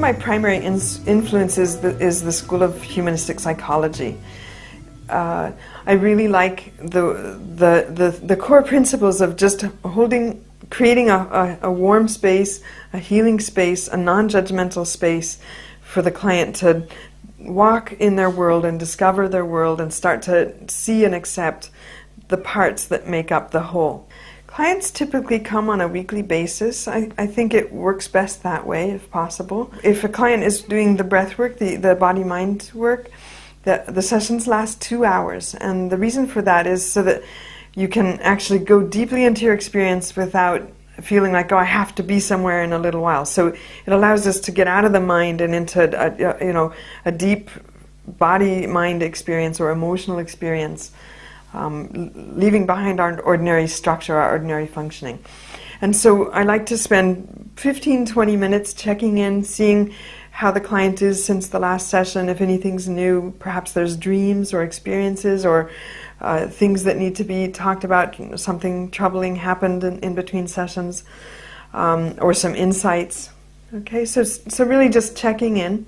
my primary influences is the School of Humanistic Psychology. I really like the core principles of just creating a warm space, a healing space, a non-judgmental space for the client to walk in their world and discover their world and start to see and accept the parts that make up the whole. Clients typically come on a weekly basis. I think it works best that way if possible. If a client is doing the breath work, the body-mind work, the sessions last 2 hours. And the reason for that is so that you can actually go deeply into your experience without feeling like, oh, I have to be somewhere in a little while. So it allows us to get out of the mind and into a deep body-mind experience or emotional experience, leaving behind our ordinary structure, our ordinary functioning. And so I like to spend 15-20 minutes checking in, seeing how the client is since the last session, if anything's new, perhaps there's dreams or experiences or things that need to be talked about, something troubling happened in between sessions, or some insights. Okay, so really just checking in,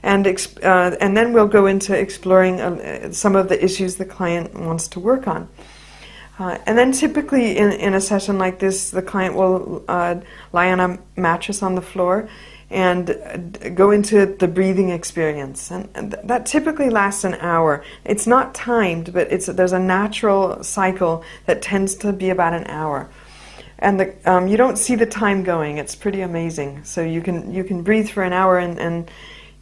and then we'll go into exploring some of the issues the client wants to work on. And then typically in a session like this, the client will lie on a mattress on the floor and go into the breathing experience. And that typically lasts an hour. It's not timed, but there's a natural cycle that tends to be about an hour. And you don't see the time going. It's pretty amazing. So you can breathe for an hour and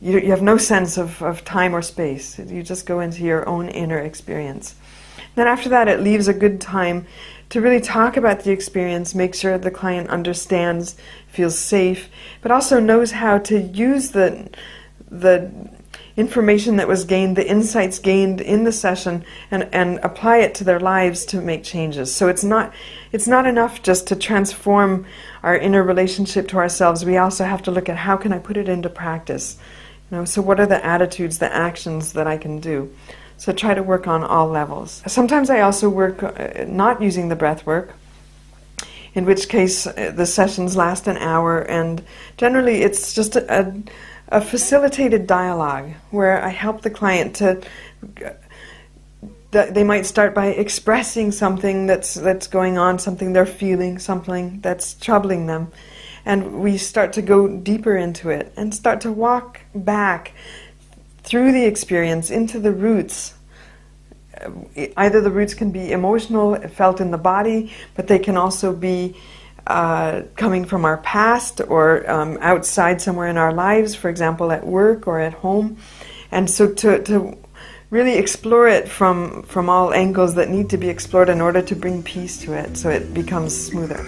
you have no sense of time or space. You just go into your own inner experience. Then after that, it leaves a good time to really talk about the experience, make sure the client understands, feels safe, but also knows how to use the information that was gained, the insights gained in the session, and apply it to their lives to make changes. So it's not enough just to transform our inner relationship to ourselves. We also have to look at how can I put it into practice. So what are the attitudes, the actions that I can do? So try to work on all levels. Sometimes I also work not using the breath work, in which case the sessions last an hour, and generally it's just a facilitated dialogue where I help the client they might start by expressing something that's going on, something they're feeling, something that's troubling them, and we start to go deeper into it and start to walk back through the experience into the roots. Either the roots can be emotional, felt in the body, but they can also be coming from our past or outside somewhere in our lives, for example, at work or at home. And so to really explore it from all angles that need to be explored in order to bring peace to it, so it becomes smoother.